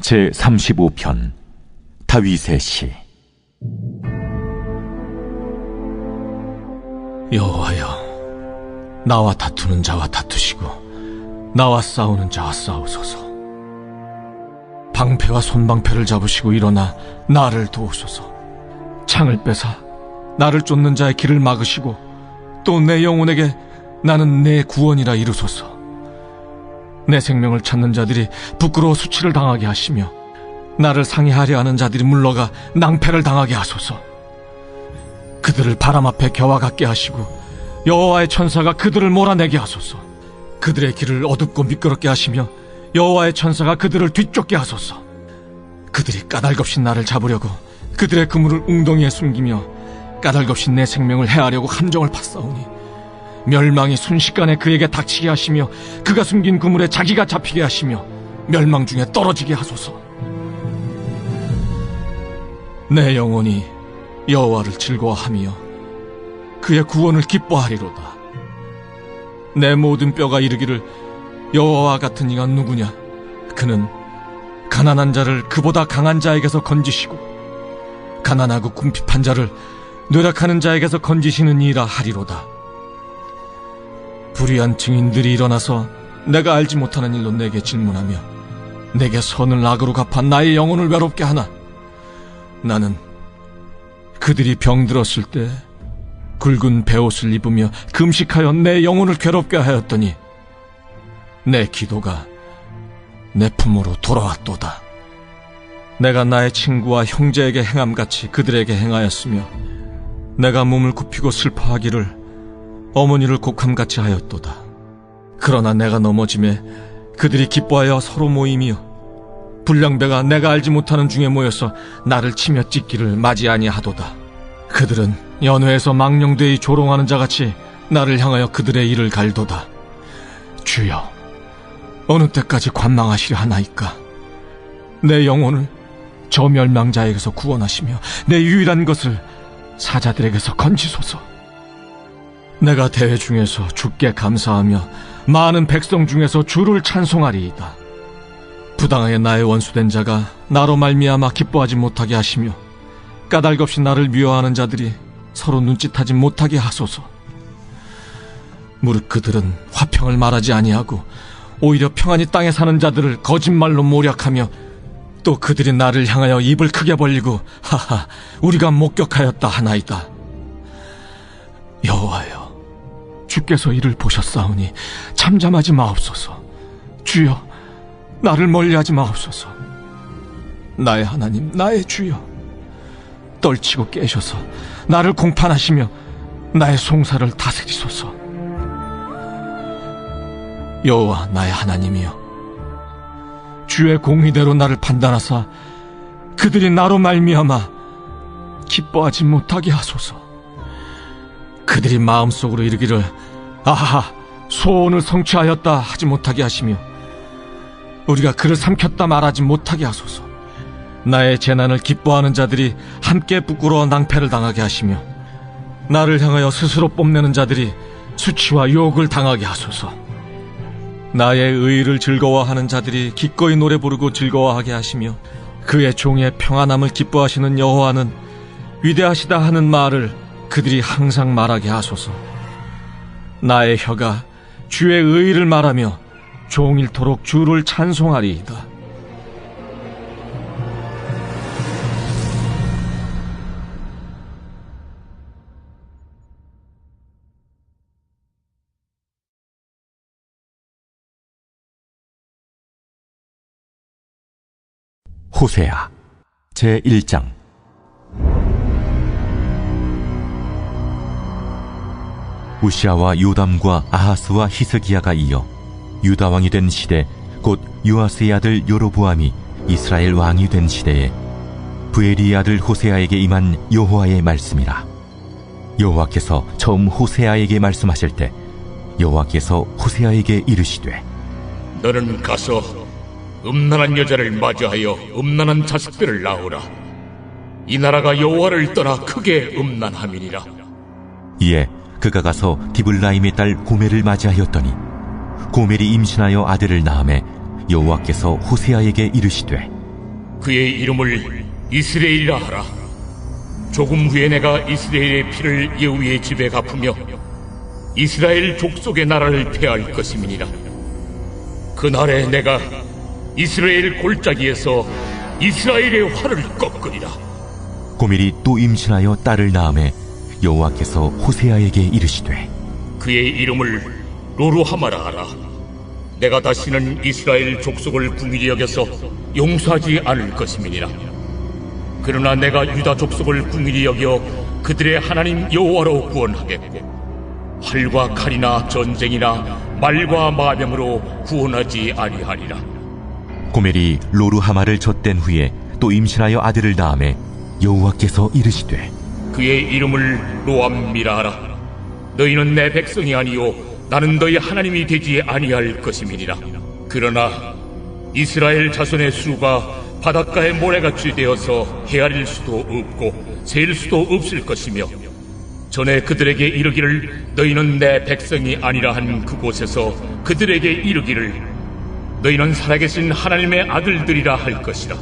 제35편 다윗의 시. 여호와여, 나와 다투는 자와 다투시고 나와 싸우는 자와 싸우소서. 방패와 손방패를 잡으시고 일어나 나를 도우소서. 창을 빼사 나를 쫓는 자의 길을 막으시고 또 내 영혼에게 나는 내 구원이라 이루소서. 내 생명을 찾는 자들이 부끄러워 수치를 당하게 하시며 나를 상해하려 하는 자들이 물러가 낭패를 당하게 하소서. 그들을 바람 앞에 겨와 같게 하시고 여호와의 천사가 그들을 몰아내게 하소서. 그들의 길을 어둡고 미끄럽게 하시며 여호와의 천사가 그들을 뒤쫓게 하소서. 그들이 까닭없이 나를 잡으려고 그들의 그물을 웅덩이에 숨기며 까닭없이 내 생명을 해하려고 함정을 팠사오니 멸망이 순식간에 그에게 닥치게 하시며 그가 숨긴 그물에 자기가 잡히게 하시며 멸망 중에 떨어지게 하소서. 내 영혼이 여호와를 즐거워하며 그의 구원을 기뻐하리로다. 내 모든 뼈가 이르기를 여호와와 같은 이가 누구냐. 그는 가난한 자를 그보다 강한 자에게서 건지시고 가난하고 궁핍한 자를 노력하는 자에게서 건지시는 이라 하리로다. 불의한 증인들이 일어나서 내가 알지 못하는 일로 내게 질문하며 내게 선을 악으로 갚아 나의 영혼을 외롭게 하나. 나는 그들이 병들었을 때 굵은 베옷을 입으며 금식하여 내 영혼을 괴롭게 하였더니 내 기도가 내 품으로 돌아왔도다. 내가 나의 친구와 형제에게 행함같이 그들에게 행하였으며 내가 몸을 굽히고 슬퍼하기를 어머니를 곡함같이 하였도다. 그러나 내가 넘어짐에 그들이 기뻐하여 서로 모이며 불량배가 내가 알지 못하는 중에 모여서 나를 치며 찢기를 맞이 아니하도다. 그들은 연회에서 망령되이 조롱하는 자같이 나를 향하여 그들의 일을 갈도다. 주여, 어느 때까지 관망하시려 하나이까. 내 영혼을 저 멸망자에게서 구원하시며 내 유일한 것을 사자들에게서 건지소서. 내가 대회 중에서 주께 감사하며 많은 백성 중에서 주를 찬송하리이다. 부당하게 나의 원수된 자가 나로 말미암아 기뻐하지 못하게 하시며 까닭없이 나를 미워하는 자들이 서로 눈짓하지 못하게 하소서. 무릇 그들은 화평을 말하지 아니하고 오히려 평안히 땅에 사는 자들을 거짓말로 모략하며 또 그들이 나를 향하여 입을 크게 벌리고 하하 우리가 목격하였다 하나이다. 여호와여, 주께서 이를 보셨사오니 잠잠하지 마옵소서. 주여, 나를 멀리하지 마옵소서. 나의 하나님, 나의 주여, 떨치고 깨셔서 나를 공판하시며 나의 송사를 다스리소서. 여호와 나의 하나님이여, 주의 공의대로 나를 판단하사 그들이 나로 말미암아 기뻐하지 못하게 하소서. 그들이 마음속으로 이르기를 아하 소원을 성취하였다 하지 못하게 하시며 우리가 그를 삼켰다 말하지 못하게 하소서. 나의 재난을 기뻐하는 자들이 함께 부끄러워 낭패를 당하게 하시며 나를 향하여 스스로 뽐내는 자들이 수치와 욕을 당하게 하소서. 나의 의의를 즐거워하는 자들이 기꺼이 노래 부르고 즐거워하게 하시며 그의 종의 평안함을 기뻐하시는 여호와는 위대하시다 하는 말을 그들이 항상 말하게 하소서. 나의 혀가 주의 의의를 말하며 종일토록 주를 찬송하리이다. 호세아 제1장. 우시아와 요담과 아하스와 히스기야가 이어 유다 왕이 된 시대, 곧 요아스의 아들 여로보암이 이스라엘 왕이 된 시대에 부엘리의 아들 호세아에게 임한 여호와의 말씀이라. 여호와께서 처음 호세아에게 말씀하실 때 여호와께서 호세아에게 이르시되 너는 가서 음란한 여자를 맞이하여 음란한 자식들을 낳으라. 이 나라가 여호와를 떠나 크게 음란함이니라. 이에 그가 가서 디블라임의 딸 고멜을 맞이하였더니 고멜이 임신하여 아들을 낳음에 여호와께서 호세아에게 이르시되 그의 이름을 이스라엘이라 하라. 조금 후에 내가 이스라엘의 피를 여호와의 집에 갚으며 이스라엘 족속의 나라를 폐할 것임이니라. 그날에 내가 이스라엘 골짜기에서 이스라엘의 활을 꺾으리라. 고멜이 또 임신하여 딸을 낳음에 여호와께서 호세아에게 이르시되 그의 이름을 로루하마라 하라. 내가 다시는 이스라엘 족속을 궁일히 여겨서 용서하지 않을 것임이니라. 그러나 내가 유다 족속을 궁일히 여겨 그들의 하나님 여호와로 구원하겠고 활과 칼이나 전쟁이나 말과 마병으로 구원하지 아니하리라. 고멜이 로루하마를 젖댄 후에 또 임신하여 아들을 낳음에 여호와께서 이르시되 그의 이름을 로암미라 하라. 너희는 내 백성이 아니요 나는 너희 하나님이 되지 아니할 것임이니라. 그러나 이스라엘 자손의 수가 바닷가의 모래같이 되어서 헤아릴 수도 없고 셀 수도 없을 것이며 전에 그들에게 이르기를 너희는 내 백성이 아니라 한 그곳에서 그들에게 이르기를 너희는 살아계신 하나님의 아들들이라 할 것이라.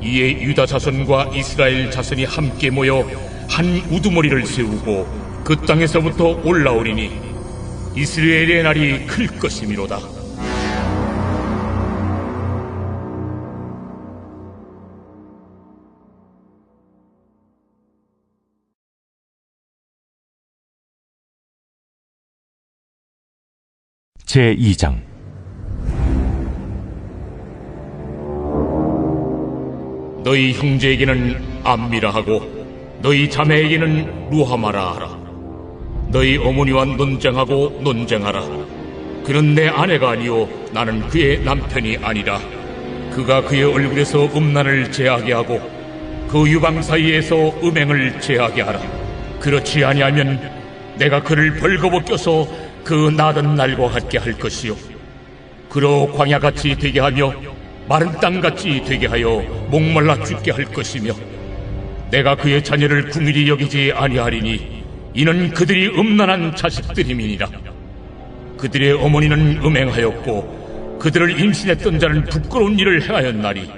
이에 유다 자손과 이스라엘 자손이 함께 모여 한 우두머리를 세우고 그 땅에서부터 올라오리니 이스라엘의 날이 클 것이미로다. 제2장 너희 형제에게는 암미라 하고 너희 자매에게는 루하마라 하라. 너희 어머니와 논쟁하고 논쟁하라. 그는 내 아내가 아니요 나는 그의 남편이 아니라. 그가 그의 얼굴에서 음란을 제하게 하고 그 유방 사이에서 음행을 제하게 하라. 그렇지 아니하면 내가 그를 벌거벗겨서 그 나던 날과 같게 할 것이요 그로 광야같이 되게 하며 마른 땅같이 되게 하여 목말라 죽게 할 것이며 내가 그의 자녀를 궁일히 여기지 아니하리니 이는 그들이 음란한 자식들임이니라. 그들의 어머니는 음행하였고 그들을 임신했던 자는 부끄러운 일을 행하였나니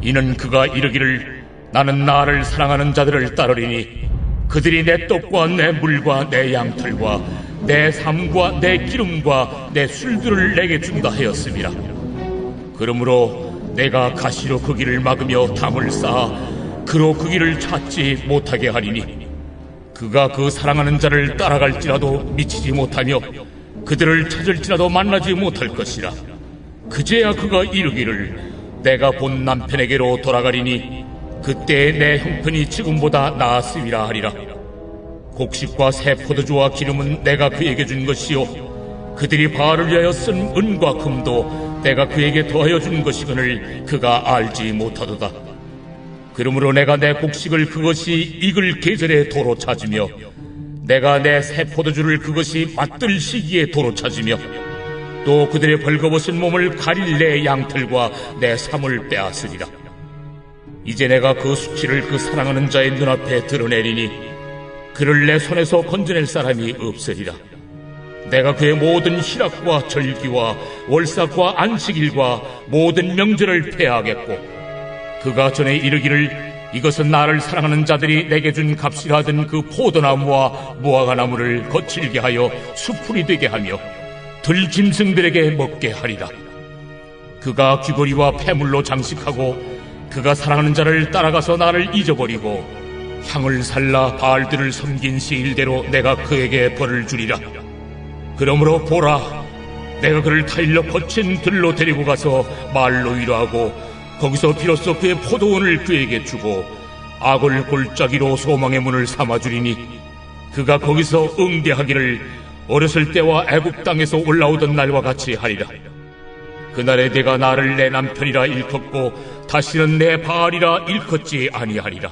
이는 그가 이르기를 나는 나를 사랑하는 자들을 따르리니 그들이 내 떡과 내 물과 내 양털과 내 삶과 내 기름과 내 술들을 내게 준다 하였음이라. 그러므로 내가 가시로 그 길을 막으며 담을 쌓아 그로 그 길을 찾지 못하게 하리니 그가 그 사랑하는 자를 따라갈지라도 미치지 못하며 그들을 찾을지라도 만나지 못할 것이라. 그제야 그가 이르기를 내가 본 남편에게로 돌아가리니 그때 내 형편이 지금보다 나았음이라 하리라. 곡식과 새 포도주와 기름은 내가 그에게 준 것이요 그들이 바알을 위하여 쓴 은과 금도 내가 그에게 더하여 준 것이거늘 그가 알지 못하도다. 그러므로 내가 내 곡식을 그것이 익을 계절에 도로 찾으며 내가 내 새 포도주를 그것이 맛들 시기에 도로 찾으며 또 그들의 벌거벗은 몸을 가릴 내 양털과 내 삶을 빼앗으리라. 이제 내가 그 수치를 그 사랑하는 자의 눈앞에 드러내리니 그를 내 손에서 건져낼 사람이 없으리라. 내가 그의 모든 희락과 절기와 월삭과 안식일과 모든 명절을 폐하겠고 그가 전에 이르기를 이것은 나를 사랑하는 자들이 내게 준 값이라 하던 그 포도나무와 무화과나무를 거칠게 하여 수풀이 되게 하며 들짐승들에게 먹게 하리라. 그가 귀걸이와 폐물로 장식하고 그가 사랑하는 자를 따라가서 나를 잊어버리고 향을 살라 바알들을 섬긴 시일대로 내가 그에게 벌을 주리라. 그러므로 보라, 내가 그를 타일러 거친 들로 데리고 가서 말로 위로하고 거기서 비로소 그의 포도원을 그에게 주고 악을 골짜기로 소망의 문을 삼아주리니 그가 거기서 응대하기를 어렸을 때와 애굽 땅에서 올라오던 날과 같이 하리라. 그날에 내가 나를 내 남편이라 일컫고 다시는 내 바알이라 일컫지 아니하리라.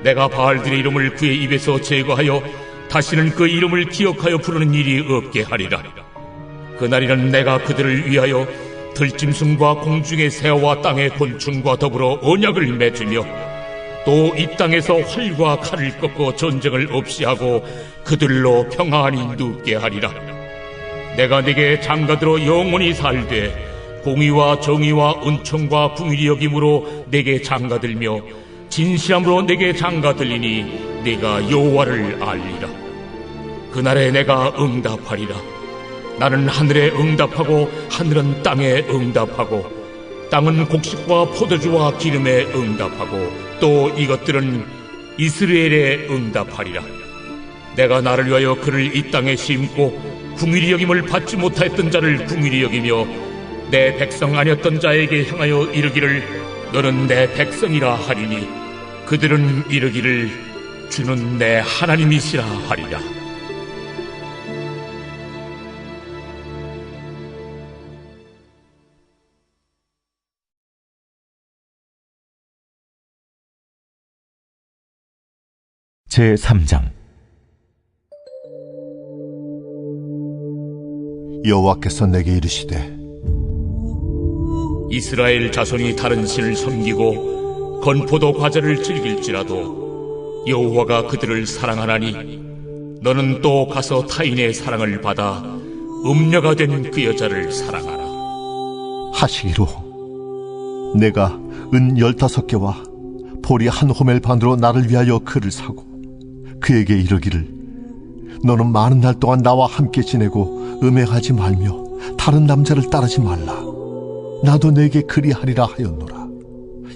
내가 바알들의 이름을 그의 입에서 제거하여 다시는 그 이름을 기억하여 부르는 일이 없게 하리라. 그날에는 내가 그들을 위하여 들짐승과 공중의 새와 땅의 곤충과 더불어 언약을 맺으며 또 이 땅에서 활과 칼을 꺾고 전쟁을 없이 하고 그들로 평안히 눕게 하리라. 내가 네게 장가들어 영원히 살되 공의와 정의와 은총과 긍휼히 여김으로 내게 장가들며 진실함으로 내게 장가들리니 내가 여호와를 알리라. 그날에 내가 응답하리라. 나는 하늘에 응답하고 하늘은 땅에 응답하고 땅은 곡식과 포도주와 기름에 응답하고 또 이것들은 이스라엘에 응답하리라. 내가 나를 위하여 그를 이 땅에 심고 긍휼히 여김을 받지 못하였던 자를 긍휼히 여기며 내 백성 아니었던 자에게 향하여 이르기를 너는 내 백성이라 하리니 그들은 이르기를 주는 내 하나님이시라 하리라. 제3장. 여호와께서 내게 이르시되 이스라엘 자손이 다른 신을 섬기고 건포도 과자를 즐길지라도 여호와가 그들을 사랑하나니 너는 또 가서 타인의 사랑을 받아 음녀가 된 그 여자를 사랑하라. 하시기로 내가 은 15개와 보리 한 호멜 반으로 나를 위하여 그를 사고 그에게 이르기를 너는 많은 날 동안 나와 함께 지내고 음행하지 말며 다른 남자를 따르지 말라. 나도 내게 그리하리라 하였노라.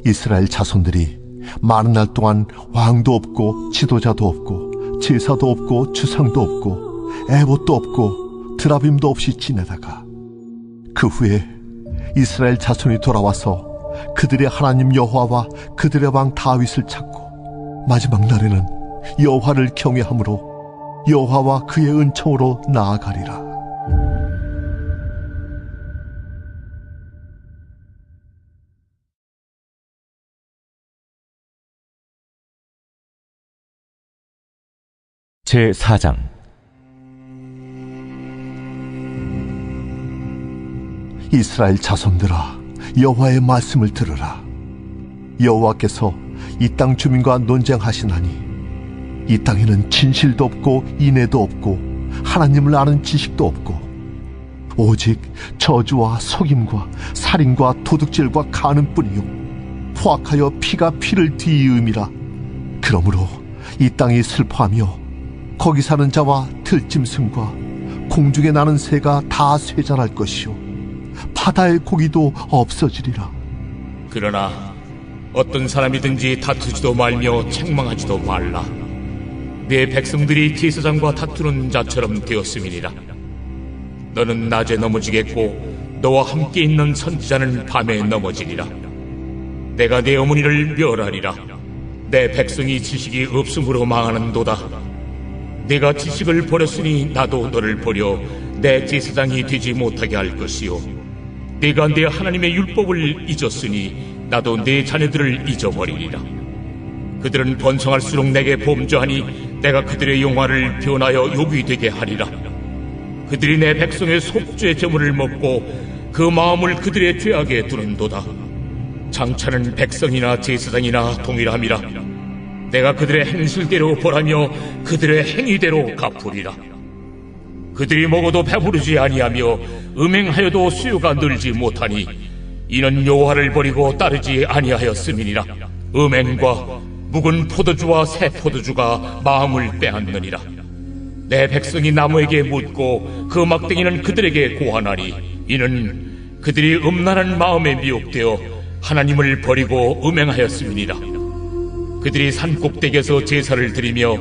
이스라엘 자손들이 많은 날 동안 왕도 없고 지도자도 없고 제사도 없고 주상도 없고 에봇도 없고 드라빔도 없이 지내다가 그 후에 이스라엘 자손이 돌아와서 그들의 하나님 여호와와 그들의 왕 다윗을 찾고 마지막 날에는 여호와를 경외함으로 여호와와 그의 은총으로 나아가리라. 제4장. 이스라엘 자손들아, 여호와의 말씀을 들으라. 여호와께서 이 땅 주민과 논쟁하시나니 이 땅에는 진실도 없고 인애도 없고 하나님을 아는 지식도 없고 오직 저주와 속임과 살인과 도둑질과 간음뿐이요 포악하여 피가 피를 뒤이음이라. 그러므로 이 땅이 슬퍼하며 거기 사는 자와 들짐승과 공중에 나는 새가 다 쇠잔할 것이요 바다의 고기도 없어지리라. 그러나 어떤 사람이든지 다투지도 말며 책망하지도 말라. 내 백성들이 제사장과 다투는 자처럼 되었음이니라. 너는 낮에 넘어지겠고 너와 함께 있는 선지자는 밤에 넘어지리라. 내가 내 어머니를 멸하리라. 내 백성이 지식이 없음으로 망하는도다. 내가 지식을 버렸으니 나도 너를 버려 내 제사장이 되지 못하게 할 것이요 내가 내 하나님의 율법을 잊었으니 나도 내 자녀들을 잊어버리리라. 그들은 번성할수록 내게 범죄하니 내가 그들의 영화를 변하여 욕이 되게 하리라. 그들이 내 백성의 속죄 제물을 먹고 그 마음을 그들의 죄악에 두는도다. 장차는 백성이나 제사장이나 동일함이라. 내가 그들의 행실대로 벌하며 그들의 행위대로 갚으리라. 그들이 먹어도 배부르지 아니하며 음행하여도 수요가 늘지 못하니 이는 여호와를 버리고 따르지 아니하였음이니라. 음행과 묵은 포도주와 새 포도주가 마음을 빼앗느니라. 내 백성이 나무에게 묻고 그 막대기는 그들에게 고하나니 이는 그들이 음란한 마음에 미혹되어 하나님을 버리고 음행하였음이니라. 그들이 산 꼭대기에서 제사를 드리며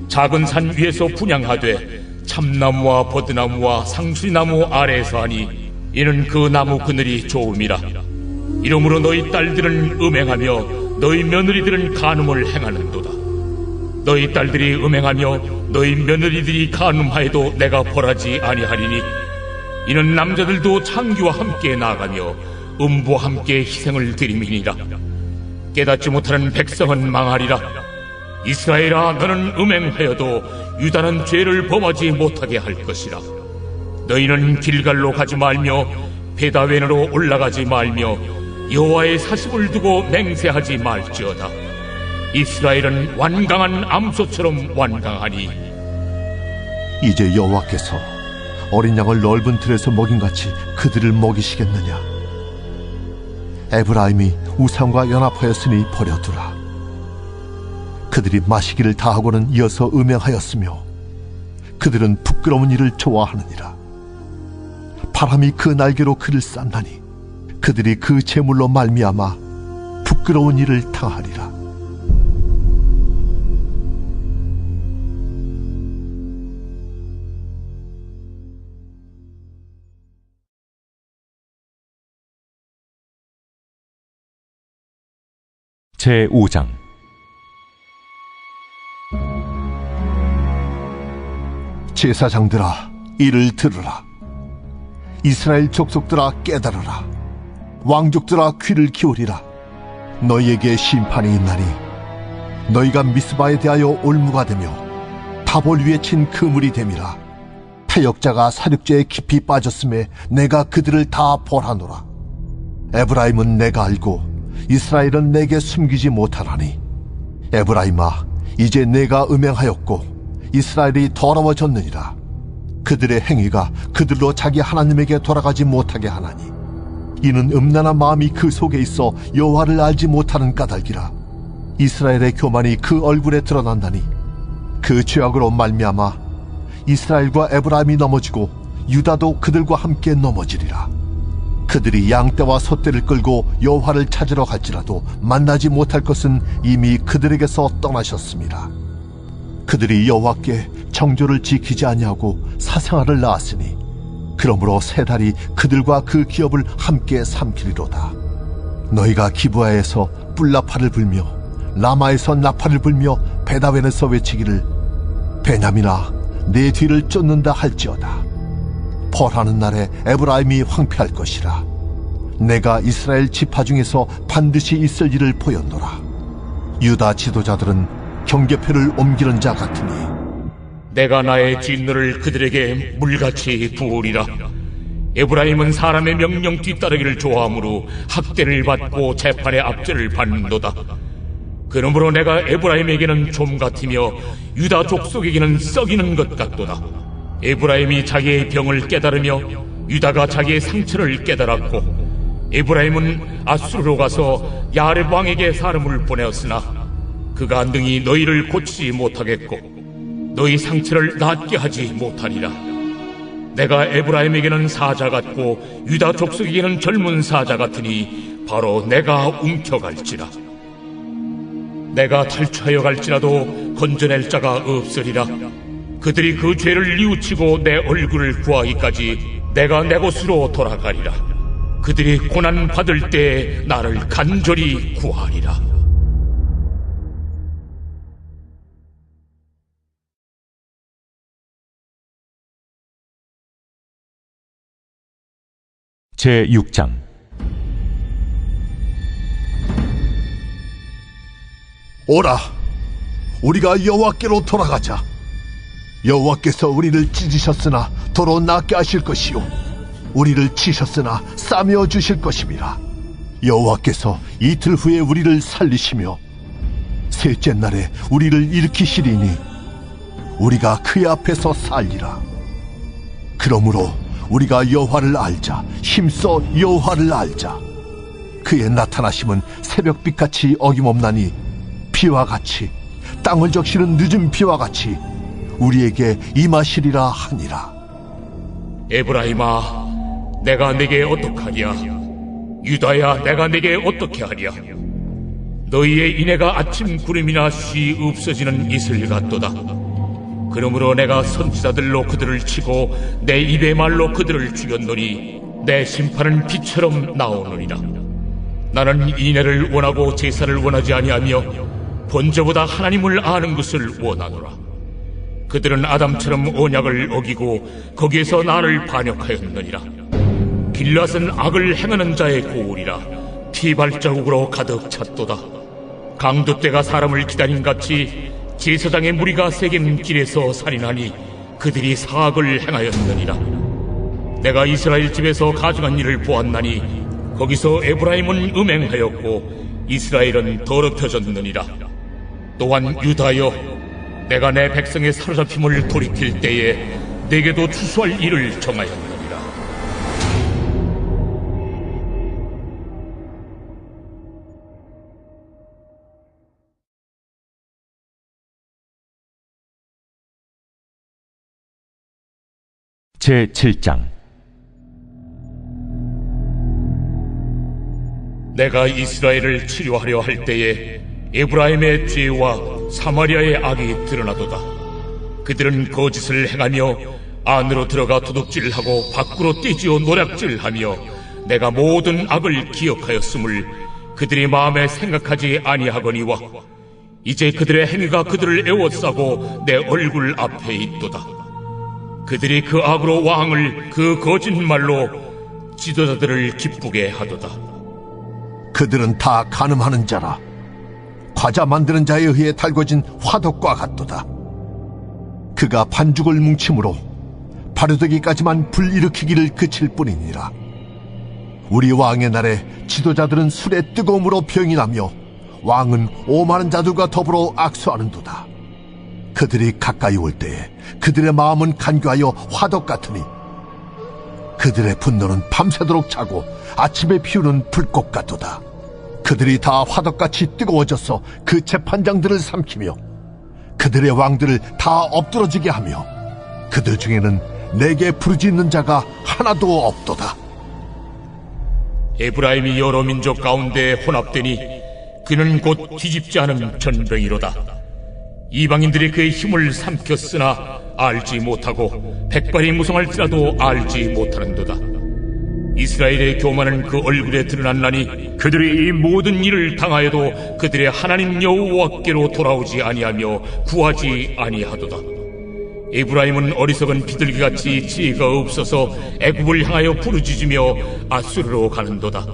작은 산 위에서 분향하되 참나무와 버드나무와 상수리나무 아래에서 하니 이는 그 나무 그늘이 좋음이라. 이러므로 너희 딸들은 음행하며 너희 며느리들은 간음을 행하는도다. 너희 딸들이 음행하며 너희 며느리들이 간음하여도 내가 벌하지 아니하리니 이는 남자들도 창기와 함께 나아가며 음부와 함께 희생을 드림이니라. 깨닫지 못하는 백성은 망하리라. 이스라엘아, 너는 음행하여도 유다는 죄를 범하지 못하게 할 것이라. 너희는 길갈로 가지 말며 베다웬으로 올라가지 말며 여호와의 사십을 두고 맹세하지 말지어다. 이스라엘은 완강한 암소처럼 완강하니 이제 여호와께서 어린 양을 넓은 틀에서 먹인같이 그들을 먹이시겠느냐? 에브라임이 우상과 연합하였으니 버려두라. 그들이 마시기를 다하고는 이어서 음행하였으며 그들은 부끄러운 일을 좋아하느니라. 바람이 그 날개로 그를 쌌나니 그들이 그 재물로 말미암아 부끄러운 일을 당하리라. 제5장. 제사장들아, 이를 들으라. 이스라엘 족속들아, 깨달으라. 왕족들아, 귀를 기울이라. 너희에게 심판이 있나니 너희가 미스바에 대하여 올무가 되며 다볼 위에 친 그물이 됨이라. 패역자가 사륙제에 깊이 빠졌음에 내가 그들을 다 벌하노라. 에브라임은 내가 알고 이스라엘은 내게 숨기지 못하나니 에브라임아, 이제 내가 음행하였고 이스라엘이 더러워졌느니라. 그들의 행위가 그들로 자기 하나님에게 돌아가지 못하게 하나니 이는 음란한 마음이 그 속에 있어 여호와를 알지 못하는 까닭이라. 이스라엘의 교만이 그 얼굴에 드러난다니 그 죄악으로 말미암아 이스라엘과 에브라임이 넘어지고 유다도 그들과 함께 넘어지리라. 그들이 양떼와 소떼를 끌고 여호와를 찾으러 갈지라도 만나지 못할 것은 이미 그들에게서 떠나셨습니다. 그들이 여호와께 정조를 지키지 아니하고 사생아를 낳았으니 그러므로 세 달이 그들과 그 기업을 함께 삼키리로다. 너희가 기브아에서 뿔나팔을 불며 라마에서 나팔을 불며 베다웬에서 외치기를 베냐민아, 내 뒤를 쫓는다 할지어다. 벌하는 날에 에브라임이 황폐할 것이라. 내가 이스라엘 지파 중에서 반드시 있을 일을 보였노라. 유다 지도자들은 경계표를 옮기는 자 같으니 내가 나의 진노를 그들에게 물같이 부으리라. 에브라임은 사람의 명령 뒤따르기를 좋아하므로 학대를 받고 재판의 압제를 받는도다. 그러므로 내가 에브라임에게는 좀 같으며 유다 족속에게는 썩이는 것 같도다. 에브라임이 자기의 병을 깨달으며 유다가 자기의 상처를 깨달았고 에브라임은 아수르로 가서 야렙 왕에게 사람을 보내었으나 그가 능히 너희를 고치지 못하겠고 너희 상처를 낫게 하지 못하리라. 내가 에브라임에게는 사자 같고 유다 족속에게는 젊은 사자 같으니 바로 내가 움켜갈지라. 내가 탈취하여 갈지라도 건져낼 자가 없으리라. 그들이 그 죄를 뉘우치고 내 얼굴을 구하기까지 내가 내 곳으로 돌아가리라. 그들이 고난 받을 때에 나를 간절히 구하리라. 제6장. 오라, 우리가 여호와께로 돌아가자. 여호와께서 우리를 찢으셨으나 도로 낫게 하실 것이요 우리를 치셨으나 싸매어 주실 것임이라. 여호와께서 이틀 후에 우리를 살리시며 셋째 날에 우리를 일으키시리니 우리가 그의 앞에서 살리라. 그러므로 우리가 여호와를 알자. 힘써 여호와를 알자. 그의 나타나심은 새벽빛같이 어김없나니 비와 같이 땅을 적시는 늦은 비와 같이 우리에게 임하시리라 하니라. 에브라임아, 내가 내게 어떡하랴? 유다야, 내가 내게 어떻게 하랴? 너희의 인애가 아침 구름이나 쉬 없어지는 이슬 같도다. 그러므로 내가 선지자들로 그들을 치고 내 입의 말로 그들을 죽였노니 내 심판은 비처럼 나오느니라. 나는 인애를 원하고 제사를 원하지 아니하며 번제보다 하나님을 아는 것을 원하노라. 그들은 아담처럼 언약을 어기고 거기에서 나를 반역하였느니라. 길앗은 악을 행하는 자의 고울이라. 피 발자국으로 가득 찼도다. 강도떼가 사람을 기다림같이 제사장의 무리가 새긴 길에서 살인하니 그들이 사악을 행하였느니라. 내가 이스라엘 집에서 가증한 일을 보았나니 거기서 에브라임은 음행하였고 이스라엘은 더럽혀졌느니라. 또한 유다여, 내가 내 백성의 사로잡힘을 돌이킬 때에 내게도 추수할 일을 정하였느니라. 제7장. 내가 이스라엘을 치료하려 할 때에 에브라임의 죄와 사마리아의 악이 드러나도다. 그들은 거짓을 행하며 안으로 들어가 도둑질하고 밖으로 떼지어 노략질하며 내가 모든 악을 기억하였음을 그들이 마음에 생각하지 아니하거니와 이제 그들의 행위가 그들을 애워싸고 내 얼굴 앞에 있도다. 그들이 그 악으로 왕을 그 거짓말로 지도자들을 기쁘게 하도다. 그들은 다 간음하는 자라 과자 만드는 자에 의해 달궈진 화덕과 같도다. 그가 반죽을 뭉침으로 바르되기까지만 불일으키기를 그칠 뿐이니라. 우리 왕의 날에 지도자들은 술의 뜨거움으로 병이 나며 왕은 오만한 자들과 더불어 악수하는도다. 그들이 가까이 올 때에 그들의 마음은 간교하여 화덕 같으니 그들의 분노는 밤새도록 차고 아침에 피우는 불꽃 같도다. 그들이 다 화덕같이 뜨거워져서 그 재판장들을 삼키며 그들의 왕들을 다 엎드러지게 하며 그들 중에는 내게 부르짖는 자가 하나도 없도다. 에브라임이 여러 민족 가운데 혼합되니 그는 곧 뒤집지 않은 전병이로다. 이방인들이 그의 힘을 삼켰으나 알지 못하고 백발이 무성할지라도 알지 못하는도다. 이스라엘의 교만은 그 얼굴에 드러났나니 그들이 이 모든 일을 당하여도 그들의 하나님 여호와께로 돌아오지 아니하며 구하지 아니하도다. 에브라임은 어리석은 비둘기같이 지혜가 없어서 애굽을 향하여 부르짖으며 아수르로 가는도다.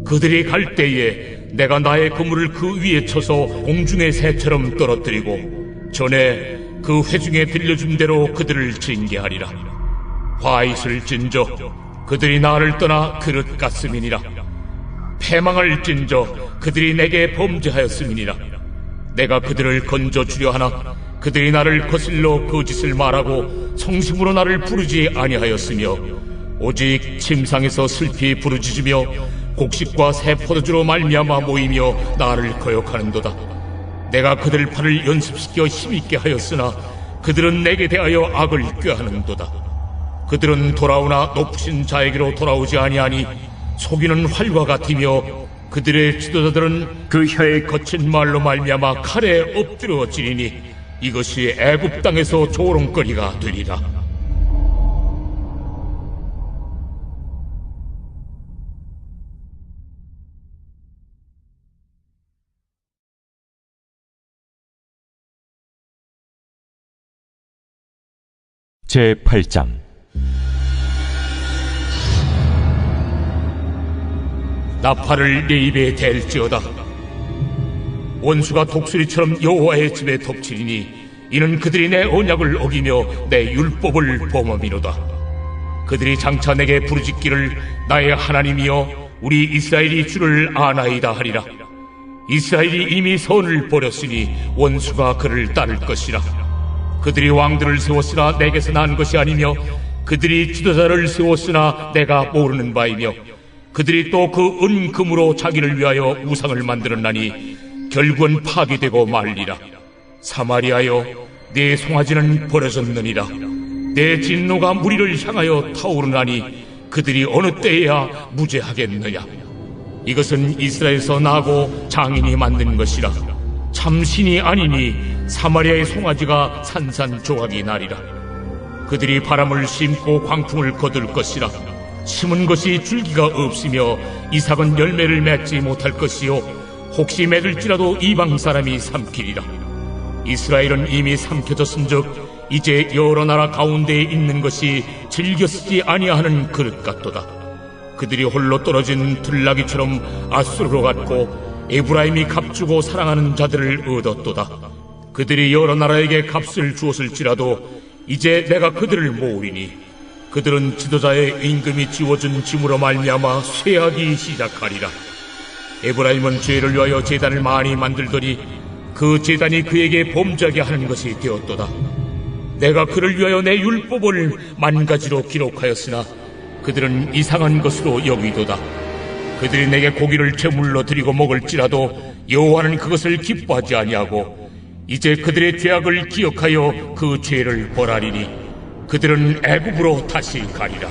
그들이 갈 때에 내가 나의 그물을 그 위에 쳐서 공중의 새처럼 떨어뜨리고 전에 그 회중에 들려준 대로 그들을 징계하리라. 화잇을 찐저 그들이 나를 떠나 그릇 같음이니라. 패망을 찐저 그들이 내게 범죄하였음이니라. 내가 그들을 건져 주려 하나 그들이 나를 거슬러 거짓을 말하고 성심으로 나를 부르지 아니하였으며 오직 침상에서 슬피 부르짖으며 곡식과 새 포도주로 말미암아 모이며 나를 거역하는도다. 내가 그들 팔을 연습시켜 힘있게 하였으나 그들은 내게 대하여 악을 꾀하는도다. 그들은 돌아오나 높으신 자에게로 돌아오지 아니하니 속이는 활과 같으며 그들의 지도자들은 그 혀의 거친 말로 말미암아 칼에 엎드러지리니 이것이 애굽 땅에서 조롱거리가 되리라. 제8장. 나팔을 내 입에 댈지어다. 원수가 독수리처럼 여호와의 집에 덮치리니 이는 그들이 내 언약을 어기며 내 율법을 범함이로다. 그들이 장차 내게 부르짖기를 나의 하나님이여 우리 이스라엘이 주를 아나이다 하리라. 이스라엘이 이미 선을 버렸으니 원수가 그를 따를 것이라. 그들이 왕들을 세웠으나 내게서 난 것이 아니며 그들이 지도자를 세웠으나 내가 모르는 바이며 그들이 또 그 은금으로 자기를 위하여 우상을 만들었나니 결국은 파괴되고 말리라. 사마리아여 내 송아지는 버려졌느니라. 내 진노가 무리를 향하여 타오르나니 그들이 어느 때에야 무죄하겠느냐. 이것은 이스라엘에서 나고 장인이 만든 것이라. 참 신이 아니니 사마리아의 송아지가 산산조각이 나리라. 그들이 바람을 심고 광풍을 거둘 것이라. 심은 것이 줄기가 없으며 이삭은 열매를 맺지 못할 것이요 혹시 맺을지라도 이방 사람이 삼키리라. 이스라엘은 이미 삼켜졌은즉 이제 여러 나라 가운데에 있는 것이 즐겨 쓰지 아니하는 그릇 같도다. 그들이 홀로 떨어진 들나귀처럼 아수르로 갔고 에브라임이 값주고 사랑하는 자들을 얻었도다. 그들이 여러 나라에게 값을 주었을지라도 이제 내가 그들을 모으리니 그들은 지도자의 임금이 지워준 짐으로 말미암아 쇠하기 시작하리라. 에브라임은 죄를 위하여 제단을 많이 만들더니 그 제단이 그에게 범죄하게 하는 것이 되었도다. 내가 그를 위하여 내 율법을 만가지로 기록하였으나 그들은 이상한 것으로 여기도다. 그들이 내게 고기를 제물로 드리고 먹을지라도 여호와는 그것을 기뻐하지 아니하고 이제 그들의 죄악을 기억하여 그 죄를 벌하리니 그들은 애굽으로 다시 가리라.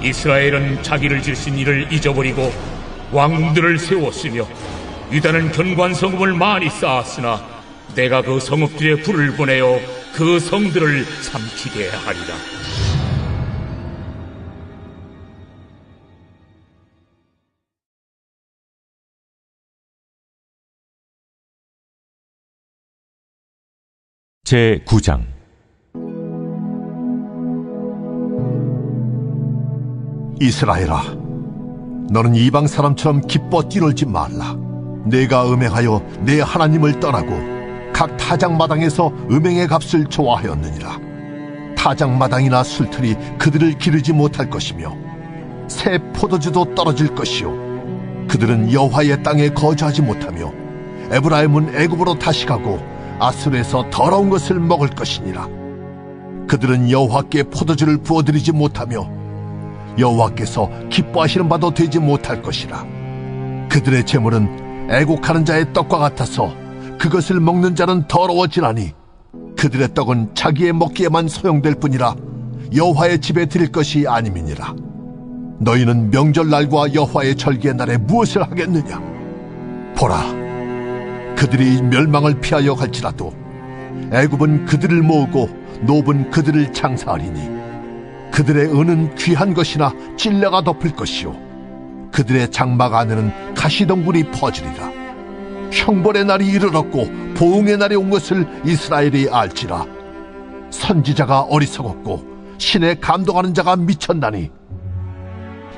이스라엘은 자기를 지으신 이를 잊어버리고 왕들을 세웠으며 유다는 견고한 성읍을 많이 쌓았으나 내가 그 성읍들에 불을 보내어 그 성들을 삼키게 하리라. 제9장 이스라엘아, 너는 이방 사람처럼 기뻐 뛰놀지 말라. 내가 음행하여 내 하나님을 떠나고 각 타작마당에서 음행의 값을 좋아하였느니라. 타작마당이나 술틀이 그들을 기르지 못할 것이며 새 포도주도 떨어질 것이요 그들은 여호와의 땅에 거주하지 못하며 에브라임은 애굽으로 다시 가고 아수르에서 더러운 것을 먹을 것이니라. 그들은 여호와께 포도주를 부어드리지 못하며 여호와께서 기뻐하시는 바도 되지 못할 것이라. 그들의 재물은 애곡하는 자의 떡과 같아서 그것을 먹는 자는 더러워지나니 그들의 떡은 자기의 먹기에만 소용될 뿐이라 여호와의 집에 드릴 것이 아님이니라. 너희는 명절날과 여호와의 절기의 날에 무엇을 하겠느냐? 보라, 그들이 멸망을 피하여 갈지라도 애굽은 그들을 모으고 노브는 그들을 장사하리니 그들의 은은 귀한 것이나 찔레가 덮을 것이요 그들의 장막 안에는 가시덩굴이 퍼지리라. 형벌의 날이 이르렀고 보응의 날이 온 것을 이스라엘이 알지라. 선지자가 어리석었고 신에 감동하는 자가 미쳤나니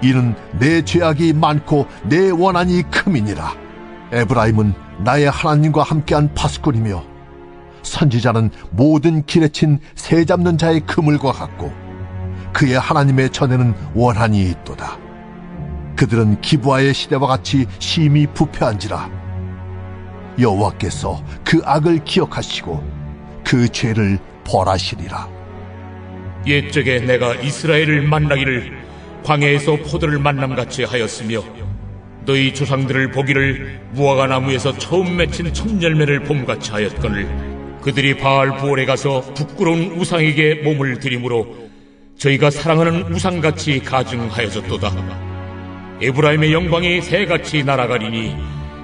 이는 내 죄악이 많고 내 원한이 큼이니라. 에브라임은 나의 하나님과 함께한 파수꾼이며 선지자는 모든 길에 친 새 잡는 자의 그물과 같고 그의 하나님의 전에는 원한이 있도다. 그들은 기브아의 시대와 같이 심히 부패한지라. 여호와께서 그 악을 기억하시고 그 죄를 벌하시리라. 옛적에 내가 이스라엘을 만나기를 광야에서 포도를 만남같이 하였으며 너희 조상들을 보기를 무화과 나무에서 처음 맺힌 첫 열매를 봄같이 하였거늘 그들이 바알 부올에 가서 부끄러운 우상에게 몸을 들이므로 저희가 사랑하는 우상같이 가증하여졌도다. 에브라임의 영광이 새같이 날아가리니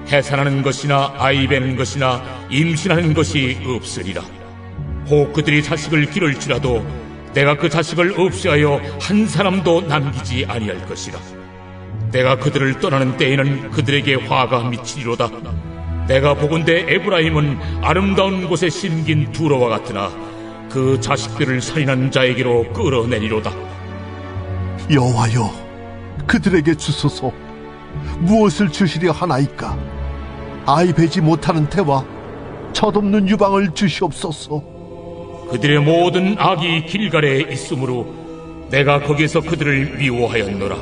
해산하는 것이나 아이 베는 것이나 임신하는 것이 없으리라. 혹 그들이 자식을 기를지라도 내가 그 자식을 없애하여 한 사람도 남기지 아니할 것이라. 내가 그들을 떠나는 때에는 그들에게 화가 미치리로다. 내가 보건대 에브라임은 아름다운 곳에 심긴 두로와 같으나 그 자식들을 살인한 자에게로 끌어내리로다. 여호와여, 그들에게 주소서. 무엇을 주시려 하나이까? 아이 베지 못하는 태와 젖없는 유방을 주시옵소서. 그들의 모든 악이 길갈에 있으므로 내가 거기에서 그들을 미워하였노라.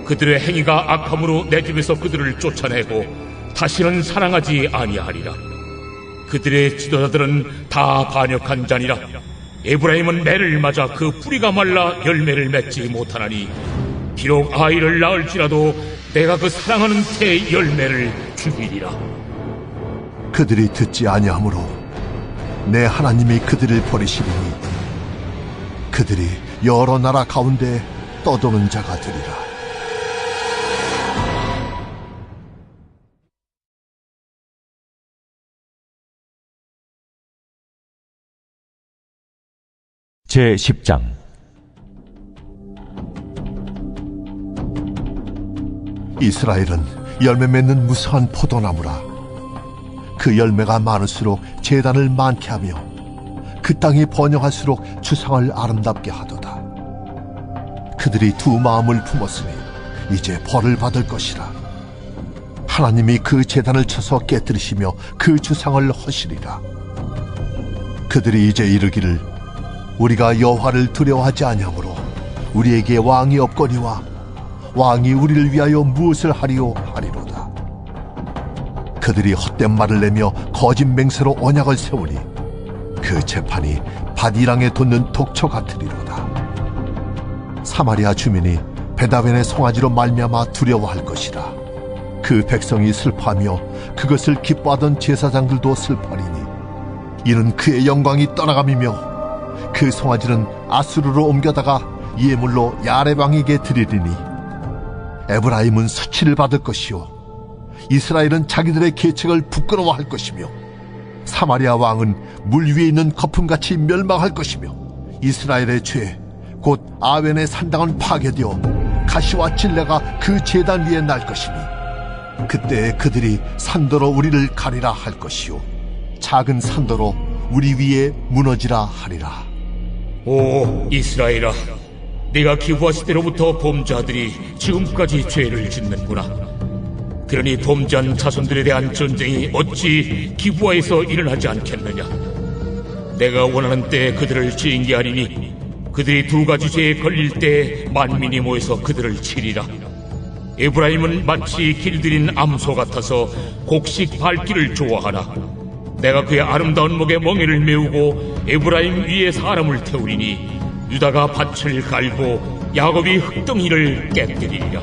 그들의 행위가 악함으로 내 집에서 그들을 쫓아내고 다시는 사랑하지 아니하리라. 그들의 지도자들은 다 반역한 자니라. 에브라임은 매를 맞아 그 뿌리가 말라 열매를 맺지 못하나니 비록 아이를 낳을지라도 내가 그 사랑하는 태의 열매를 죽이리라. 그들이 듣지 아니하므로 내 하나님이 그들을 버리시리니 그들이 여러 나라 가운데 떠도는 자가 되리라. 제10장 이스라엘은 열매 맺는 무성한 포도나무라. 그 열매가 많을수록 제단을 많게 하며 그 땅이 번영할수록 주상을 아름답게 하도다. 그들이 두 마음을 품었으니 이제 벌을 받을 것이라. 하나님이 그 제단을 쳐서 깨뜨리시며 그 주상을 허시리라. 그들이 이제 이르기를 우리가 여호와를 두려워하지 아니하므로 우리에게 왕이 없거니와 왕이 우리를 위하여 무엇을 하리오 하리로다. 그들이 헛된 말을 내며 거짓 맹세로 언약을 세우니 그 재판이 밧이랑에 돋는 독초 같으리로다. 사마리아 주민이 베다벤의 송아지로 말미암아 두려워할 것이라. 그 백성이 슬퍼하며 그것을 기뻐하던 제사장들도 슬퍼하리니 이는 그의 영광이 떠나감이며 그 송아지는 아수르로 옮겨다가 예물로 야렙 왕에게 드리리니 에브라임은 수치를 받을 것이요 이스라엘은 자기들의 계책을 부끄러워할 것이며 사마리아 왕은 물 위에 있는 거품같이 멸망할 것이며 이스라엘의 죄 곧 아웬의 산당은 파괴되어 가시와 찔레가 그 제단 위에 날 것이니 그때 그들이 산더러 우리를 가리라 할 것이요 작은 산더러 우리 위에 무너지라 하리라. 오 이스라엘아, 네가 기브아 시대로부터 범죄자들이 지금까지 죄를 짓는구나. 그러니 범죄한 자손들에 대한 전쟁이 어찌 기브아에서 일어나지 않겠느냐. 내가 원하는 때에 그들을 징계하리니 그들이 두 가지 죄에 걸릴 때 만민이 모여서 그들을 치리라. 에브라임은 마치 길들인 암소 같아서 곡식 밟기를 좋아하나 내가 그의 아름다운 목에 멍에를 메우고 에브라임 위에 사람을 태우리니 유다가 밭을 갈고 야곱이 흙덩이를 깨뜨리리라.